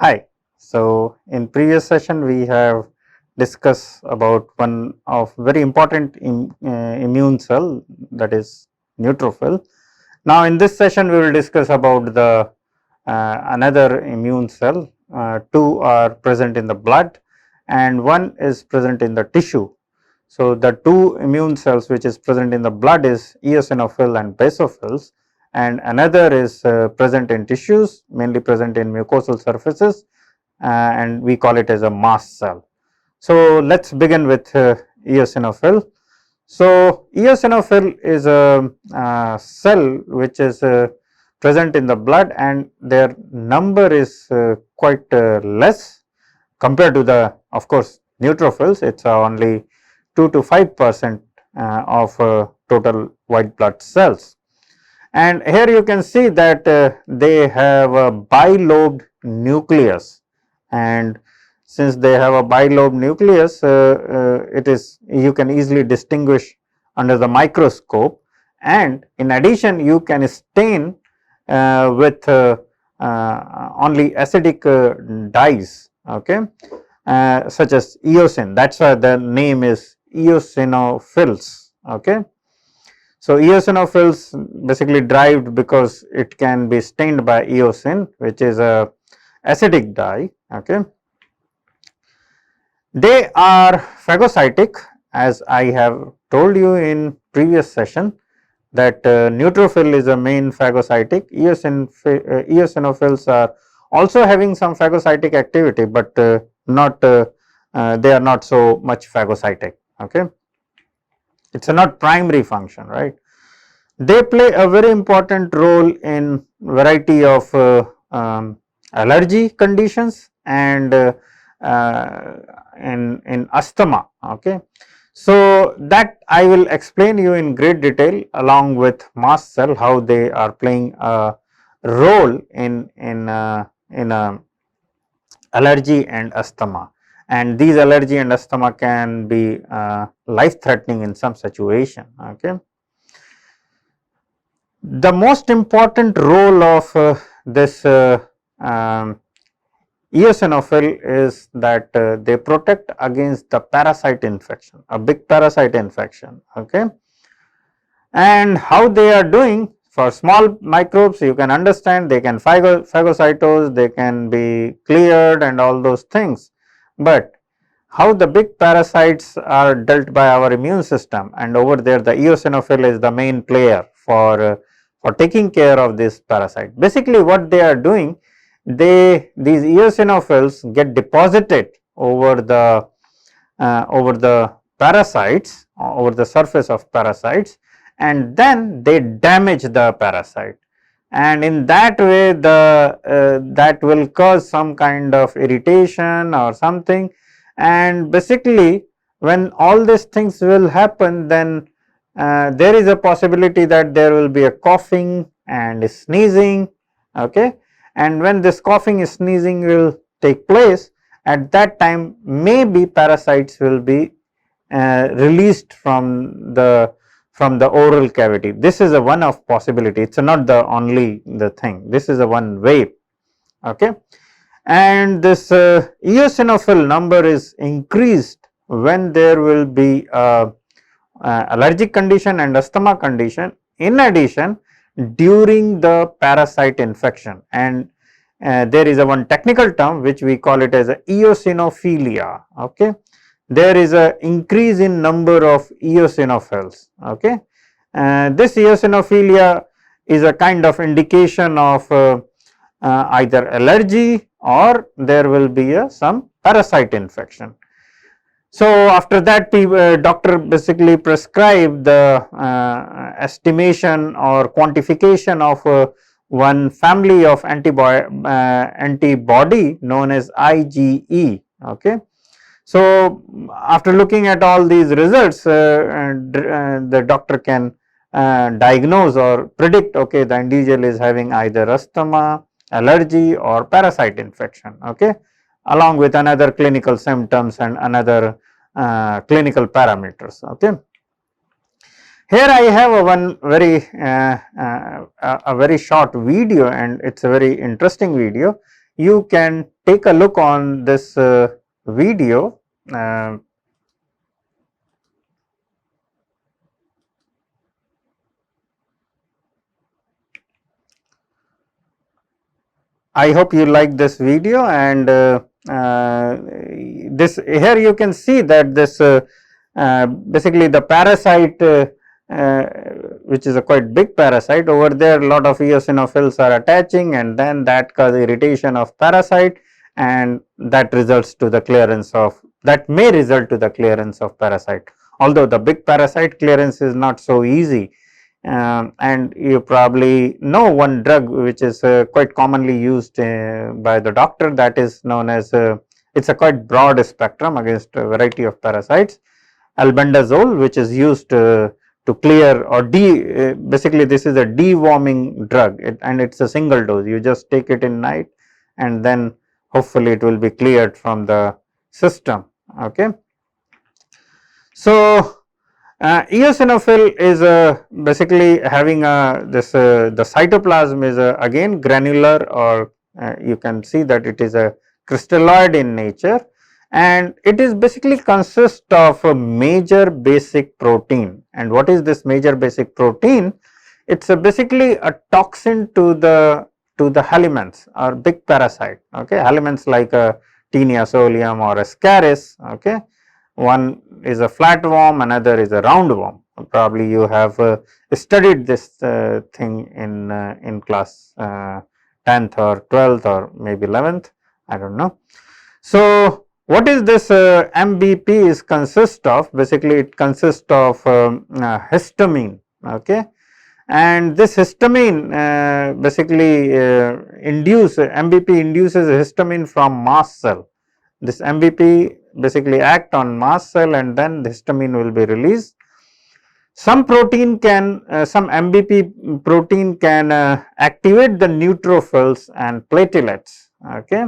Hi. So, in previous session we have discussed about one of very important immune cell, that is neutrophil. Now, in this session we will discuss about the another immune cell. Two are present in the blood and one is present in the tissue. So, the two immune cells which is present in the blood is eosinophil and basophils, and another is present in tissues, mainly present in mucosal surfaces, and we call it as a mast cell. So, let us begin with eosinophil. So, eosinophil is a cell which is present in the blood, and their number is quite less compared to the, of course, neutrophils. It is only 2 to 5% of total white blood cells. And here you can see that they have a bilobed nucleus, and since they have a bilobed nucleus, it is, you can easily distinguish under the microscope, and in addition you can stain with only acidic dyes, okay, such as eosin. That is why the name is eosinophils. Okay. So, eosinophils basically derived because it can be stained by eosin, which is a acidic dye. Okay. They are phagocytic, as I have told you in previous session, that neutrophil is a main phagocytic. Eosinophils are also having some phagocytic activity, but not they are not so much phagocytic. Okay. It is not primary function, right. They play a very important role in variety of allergy conditions and in asthma. Okay. So, that I will explain you in great detail along with mast cell, how they are playing a role in allergy and asthma, and these allergy and asthma can be life threatening in some situation. Okay. The most important role of this eosinophil is that they protect against the parasite infection, a big parasite infection. Okay. And how they are doing? For small microbes, you can understand they can phagocytose, they can be cleared and all those things, but how the big parasites are dealt by our immune system, and over there the eosinophil is the main player for taking care of this parasite. Basically what they are doing, these eosinophils get deposited over the parasites, over the surface of parasites, and then they damage the parasite, and in that way the that will cause some kind of irritation or something, and basically when all these things will happen, then there is a possibility that there will be a coughing and sneezing. Okay. And when this coughing and sneezing will take place, at that time maybe parasites will be released from the oral cavity. This is a one of possibility, it is not the only the thing, this is a one way. Okay. And this eosinophil number is increased when there will be a allergic condition and asthma condition, in addition during the parasite infection, and there is a one technical term which we call it as a eosinophilia. Okay. There is a increase in number of eosinophils. Okay. This eosinophilia is a kind of indication of either allergy or there will be some parasite infection. So, after that doctor basically prescribe the estimation or quantification of one family of antibody known as IgE. Okay. So, after looking at all these results, the doctor can diagnose or predict, okay, the individual is having either asthma, allergy or parasite infection. Okay. Along with another clinical symptoms and another clinical parameters. Okay. Here I have a very short video, and it is a very interesting video you can take a look on this video. I hope you like this video, and this here you can see that this basically the parasite which is a quite big parasite, over there a lot of eosinophils are attaching, and then that causes irritation of parasite, and that results to the clearance of, that may result to the clearance of parasite. Although the big parasite clearance is not so easy. And you probably know one drug which is quite commonly used by the doctor, that is known as it's a quite broad spectrum against a variety of parasites, albendazole, which is used to clear or basically this is a deworming drug, and it's a single dose. You just take it in night, and then hopefully it will be cleared from the system. Okay. So eosinophil is basically having this the cytoplasm is again granular, or you can see that it is a crystalloid in nature, and it is basically consists of a major basic protein. And what is this major basic protein? It's basically a toxin to the helminths or big parasite. Okay, helminths like a Taenia solium or Ascaris. Okay. One is a flatworm, another is a roundworm. Probably you have studied this thing in class 10th or 12th or maybe 11th, I don't know. So, what is this MBP is consist of? Basically, it consists of histamine. Okay. And this histamine basically MBP induces histamine from mast cell. This MBP basically act on mast cell, and then the histamine will be released. Some protein can, some MBP protein can activate the neutrophils and platelets. Okay.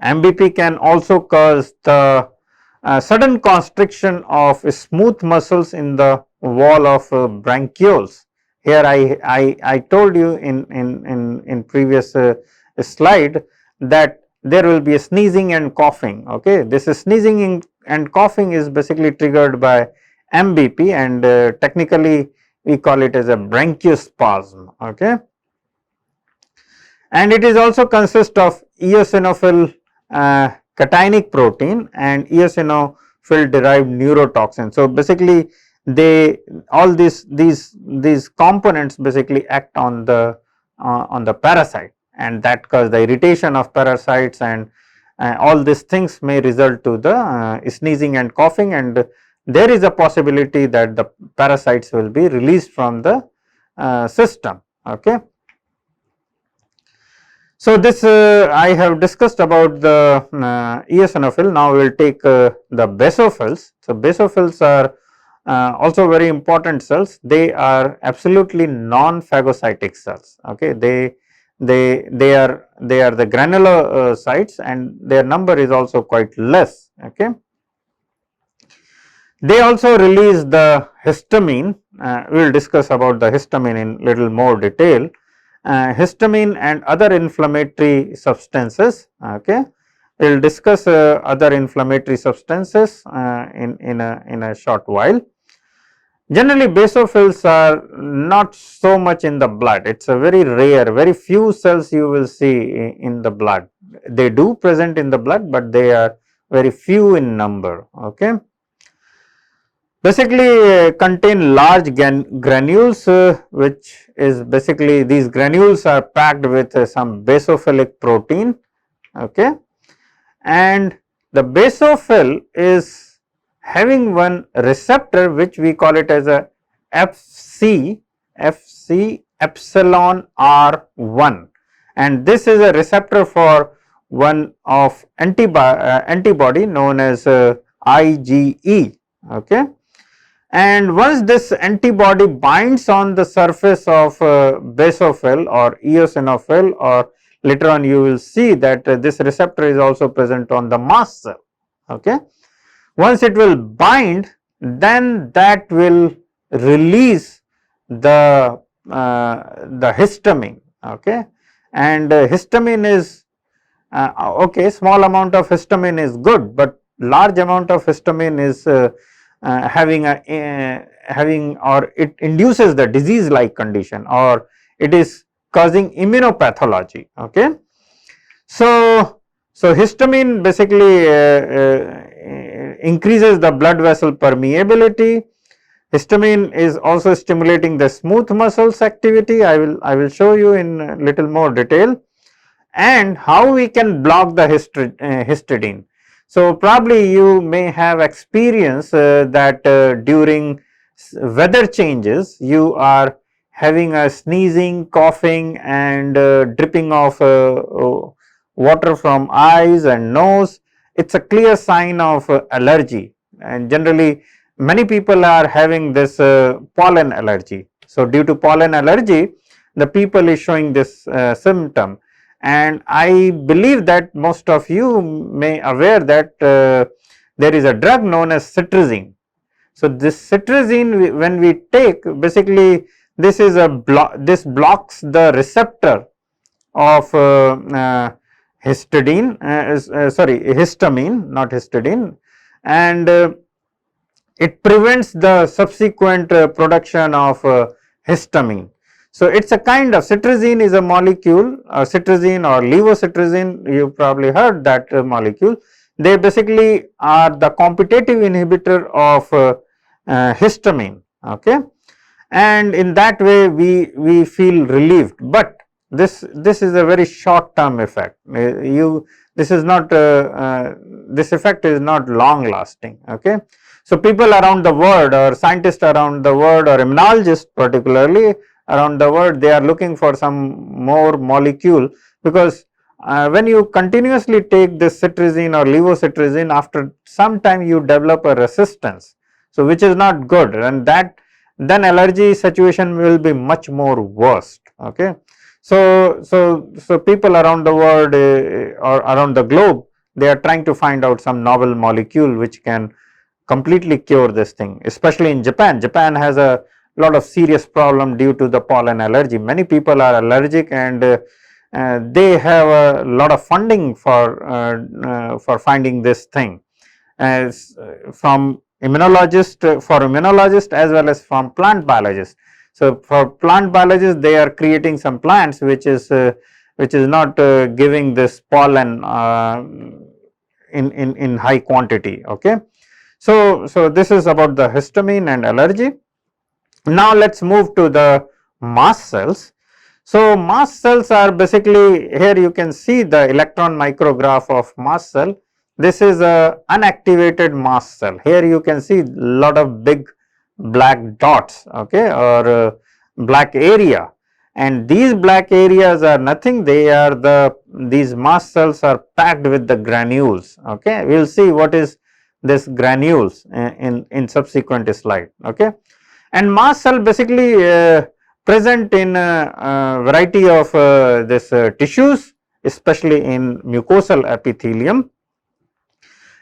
MBP can also cause the sudden constriction of smooth muscles in the wall of bronchioles. Here I told you in previous slide that there will be a sneezing and coughing. Okay, this is sneezing and coughing is basically triggered by MBP, and technically we call it as a bronchospasm. Okay, and it is also consist of eosinophil cationic protein and eosinophil derived neurotoxin. So, basically they all these components basically act on the parasite, and that cause the irritation of parasites, and all these things may result to the sneezing and coughing, and there is a possibility that the parasites will be released from the system. Okay. So, this I have discussed about the eosinophil. Now, we will take the basophils. So, basophils are also very important cells. They are absolutely non-phagocytic cells. Okay, they are the granulocytes, and their number is also quite less. Okay, they also release the histamine. We will discuss about the histamine in little more detail. Histamine and other inflammatory substances. Okay, we will discuss other inflammatory substances in a short while. Generally, basophils are not so much in the blood. It is a very rare, very few cells you will see in the blood. They do present in the blood, but they are very few in number. Okay. Basically contain large granules, which is basically these granules are packed with some basophilic protein. Okay. And the basophil is having one receptor which we call it as a FC epsilon R1, and this is a receptor for one of antibody known as IgE. Okay. And once this antibody binds on the surface of basophil or eosinophil, or later on you will see that this receptor is also present on the mast cell. Okay. Once it will bind, then that will release the histamine. Okay. and histamine is okay, small amount of histamine is good, but large amount of histamine is having or it induces the disease like condition, or it is causing immunopathology. Okay. So, histamine basically increases the blood vessel permeability. Histamine is also stimulating the smooth muscles activity. I will show you in a little more detail, and how we can block the histidine. So, probably you may have experience that during weather changes you are having a sneezing, coughing and dripping of water from eyes and nose. It is a clear sign of allergy, and generally many people are having this pollen allergy. So, due to pollen allergy the people is showing this symptom, and I believe that most of you may aware that there is a drug known as cetirizine. So, this cetirizine when we take, basically this is a this blocks the receptor of histidine, sorry, histamine, not histidine, and it prevents the subsequent production of histamine. So, it is a kind of, cetirizine is a molecule, cetirizine or levocetirizine, you probably heard that molecule. They basically are the competitive inhibitor of histamine. Okay. And in that way we feel relieved, but this is a very short term effect. This is not this effect is not long lasting. Okay. So, people around the world, or scientists around the world, or immunologists particularly around the world, they are looking for some more molecule, because when you continuously take this cetirizine or levocetirizine, after some time you develop a resistance. So, which is not good, and that then allergy situation will be much more worst. Okay. So, people around the world or around the globe, they are trying to find out some novel molecule which can completely cure this thing, especially in Japan. Japan has a lot of serious problem due to the pollen allergy. Many people are allergic, and they have a lot of funding for finding this thing, as from immunologist, for immunologist as well as from plant biologists. So, for plant biologists, they are creating some plants which is not giving this pollen in high quantity. Okay. So, this is about the histamine and allergy. Now, let us move to the mast cells. So, mast cells are basically, here you can see the electron micrograph of mast cell. This is a unactivated mast cell. Here you can see lot of big black dots, okay, or black area, and these black areas are nothing, they are these mast cells are packed with the granules. Okay. We will see what is this granules in subsequent slide. Okay. And mast cell basically present in a variety of this tissues, especially in mucosal epithelium.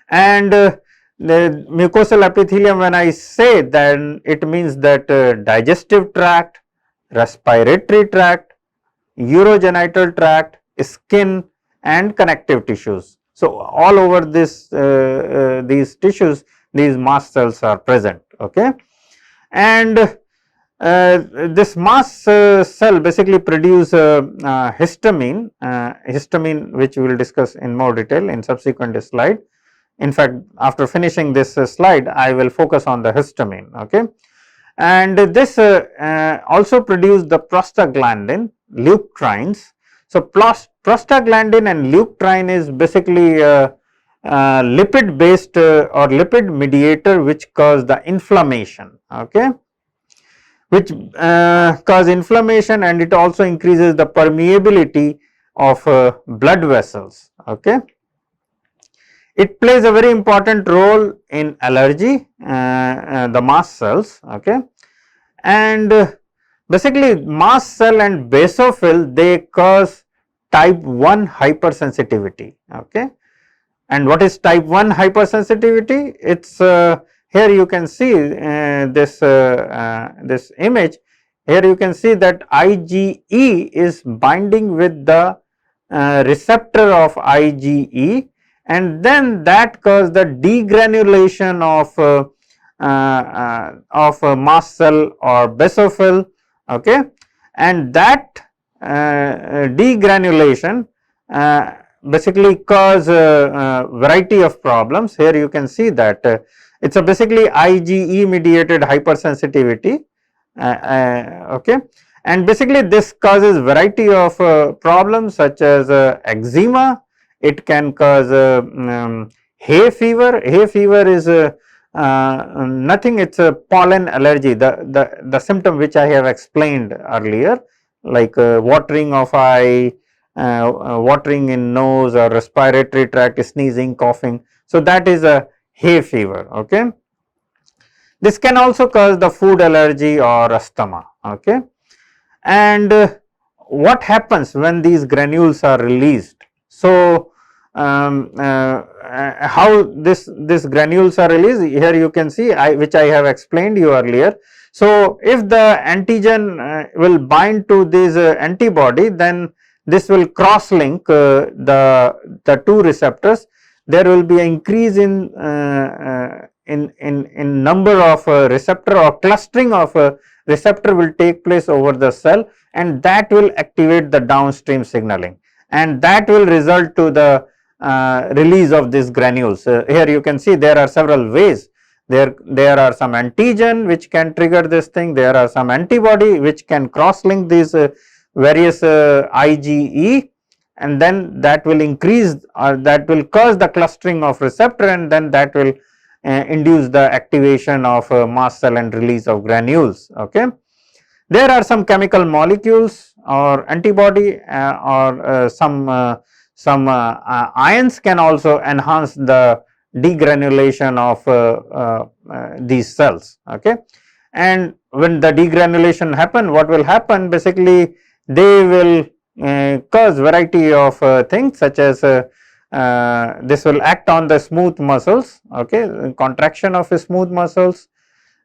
And the mucosal epithelium, when I say, then it means that digestive tract, respiratory tract, urogenital tract, skin and connective tissues. So, all over this these tissues, these mast cells are present. Okay. And this mast cell basically produce histamine, which we will discuss in more detail in subsequent slide. In fact, after finishing this slide, I will focus on the histamine. Okay. And this also produce the prostaglandin, leukotrienes. So, prostaglandin and leukotriene is basically lipid based or lipid mediator which cause the inflammation. Okay. Which cause inflammation, and it also increases the permeability of blood vessels. Okay. It plays a very important role in allergy, the mast cells. Okay. And basically mast cell and basophil, they cause type 1 hypersensitivity. Okay. And what is type 1 hypersensitivity? It is here you can see this image. here you can see that IgE is binding with the receptor of IgE, and then that causes the degranulation of mast cell or basophil, okay, and that degranulation basically cause variety of problems. Here you can see that it is a basically IgE mediated hypersensitivity, okay, and basically this causes variety of problems such as eczema. It can cause hay fever. Hay fever is nothing, it is a pollen allergy, the symptom which I have explained earlier, like watering of eye, watering in nose or respiratory tract, sneezing, coughing. So, that is a hay fever. Okay. This can also cause the food allergy or asthma. Okay. And what happens when these granules are released? So, how this granules are released, here you can see which I have explained you earlier. So, if the antigen will bind to this antibody, then this will cross link the two receptors. There will be an increase in number of receptor, or clustering of receptor will take place over the cell, and that will activate the downstream signaling, and that will result to the release of these granules. Here you can see there are several ways. There are some antigen which can trigger this thing, there are some antibody which can cross link these various IgE, and then that will increase, or that will cause the clustering of receptor, and then that will induce the activation of mast cell and release of granules. Okay. There are some chemical molecules or antibody or some ions can also enhance the degranulation of these cells. Okay. And when the degranulation happen, what will happen? Basically, they will cause variety of things, such as this will act on the smooth muscles, okay, contraction of smooth muscles.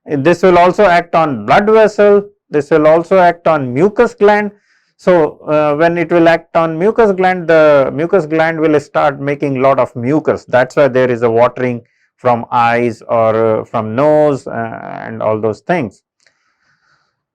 This will also act on blood vessel. This will also act on mucus gland. So, when it will act on mucus gland, the mucus gland will start making lot of mucus. That is why there is a watering from eyes or from nose and all those things.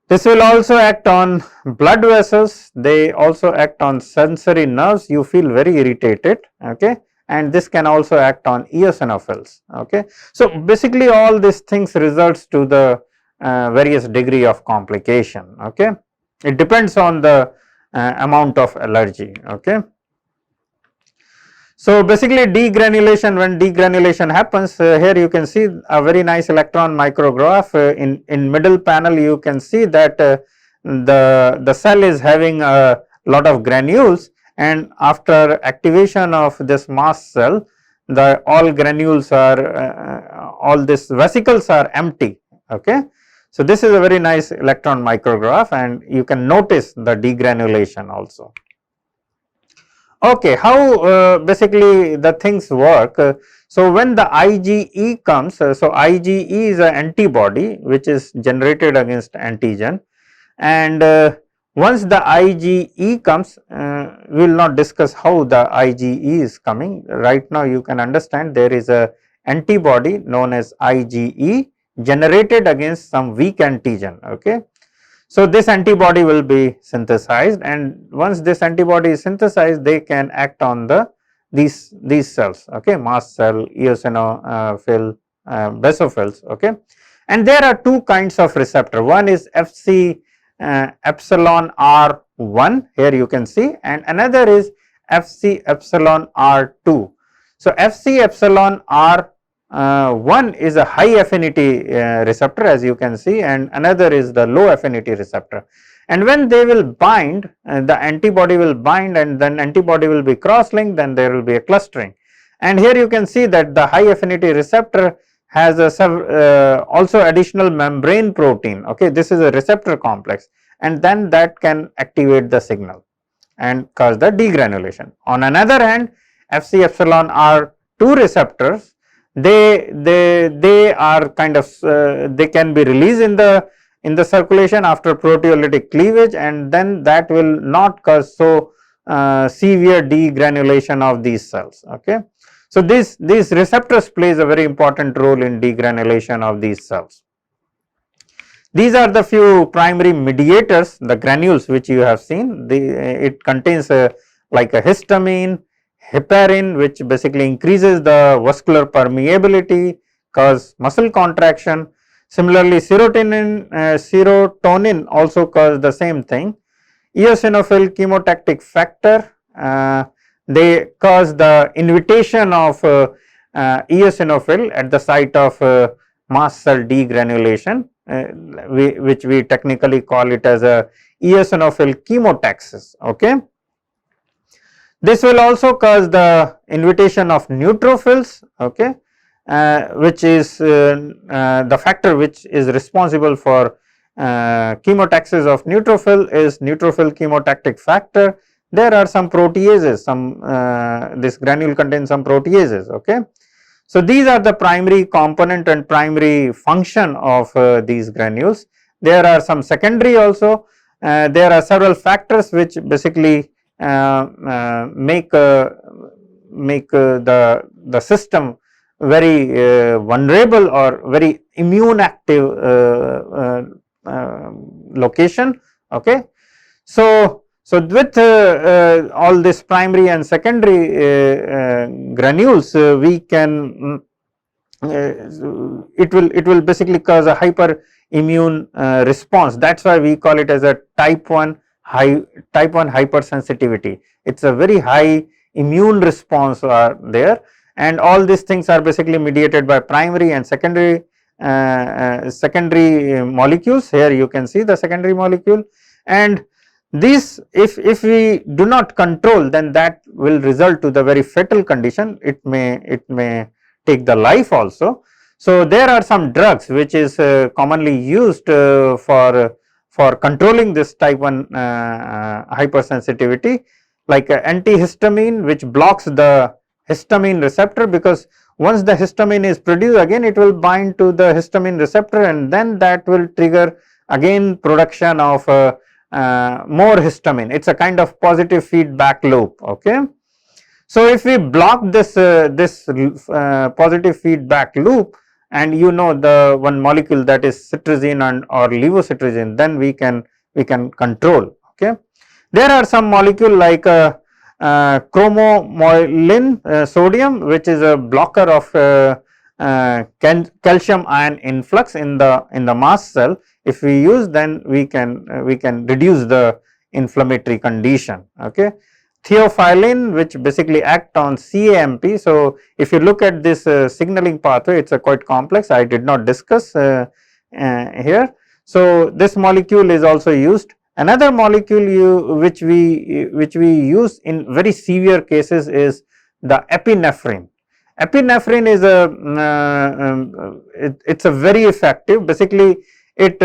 This will also act on blood vessels. They also act on sensory nerves. You feel very irritated, okay, and this can also act on eosinophils. Okay. So, basically all these things results to the various degree of complication. Okay. It depends on the amount of allergy. Okay. So, basically degranulation, when degranulation happens, here you can see a very nice electron micrograph. In middle panel you can see that the cell is having a lot of granules, and after activation of this mast cell, the all granules are all these vesicles are empty. Okay. So, this is a very nice electron micrograph, and you can notice the degranulation also. Okay, how basically the things work? So, when the IgE comes, so IgE is an antibody which is generated against antigen, and once the IgE comes, we will not discuss how the IgE is coming. Right now you can understand there is a antibody known as IgE generated against some weak antigen. Okay. So, this antibody will be synthesized, and once this antibody is synthesized, they can act on the these cells, okay, mast cell, eosinophil, basophils. Okay. And there are two kinds of receptor. One is Fc epsilon R1, here you can see, and another is Fc epsilon R2. So, Fc epsilon R1 is a high affinity receptor, as you can see, and another is the low affinity receptor. And when they will bind, the antibody will bind, and then antibody will be cross linked, then there will be a clustering. And here you can see that the high affinity receptor has a also additional membrane protein. Okay, this is a receptor complex, and then that can activate the signal and cause the degranulation. On another hand, Fc epsilon R2 receptors, they are kind of they can be released in the in the circulation after proteolytic cleavage, and then that will not cause so severe degranulation of these cells. Okay. So, these receptors plays a very important role in degranulation of these cells. These are the few primary mediators, the granules which you have seen. It contains like a histamine, heparin, which basically increases the vascular permeability, cause muscle contraction. Similarly, serotonin also cause the same thing. Eosinophil chemotactic factor, they cause the invitation of eosinophil at the site of mast cell degranulation, which we technically call it as a eosinophil chemotaxis. Okay. This will also cause the invitation of neutrophils, okay, which is the factor which is responsible for chemotaxis of neutrophil is neutrophil chemotactic factor. There are some proteases, this granule contains some proteases. Okay. So, these are the primary component and primary function of these granules. There are some secondary also. There are several factors which basically make the system very vulnerable or very immune active location. Okay. So, with all this primary and secondary granules, we can it will basically cause a hyper immune response. That is why we call it as a type 1 hypersensitivity. It is a very high immune response are there, and all these things are basically mediated by primary and secondary molecules. Here you can see the secondary molecule, and this if we do not control, then that will result to the very fatal condition. It may take the life also. So, there are some drugs which is commonly used for controlling this type 1 hypersensitivity, like antihistamine, which blocks the histamine receptor, because once the histamine is produced, again it will bind to the histamine receptor, and then that will trigger again production of more histamine. It is a kind of positive feedback loop. Okay. So, if we block this positive feedback loop, and you know the one molecule that is cetirizine or levocetirizine, then we can control. Okay. There are some molecule like chromomyelin sodium, which is a blocker of calcium ion influx in the mast cell. If we use, then we can reduce the inflammatory condition. Okay. Theophylline, which basically act on CAMP. So, if you look at this signaling pathway, it is a quite complex, I did not discuss here. So, this molecule is also used. Another molecule which we use in very severe cases is the epinephrine. Epinephrine is it's a very effective, basically it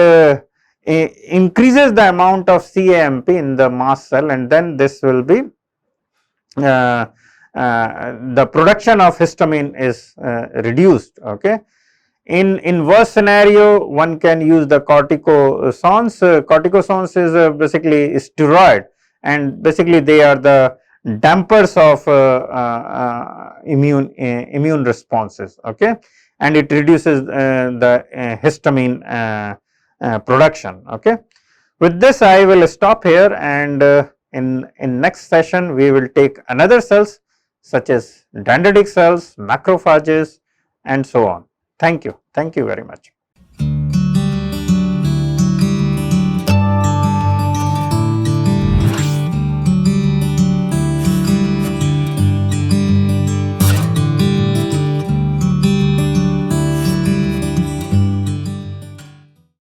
increases the amount of CAMP in the mast cell, and then this will be the production of histamine is reduced. Okay. In worst scenario, one can use the corticosones. Corticosones is basically steroid, and basically they are the dampers of immune responses. Okay. And it reduces the histamine production. Okay. With this, I will stop here, and in next session we will take another cells such as dendritic cells, macrophages, and so on. Thank you very much.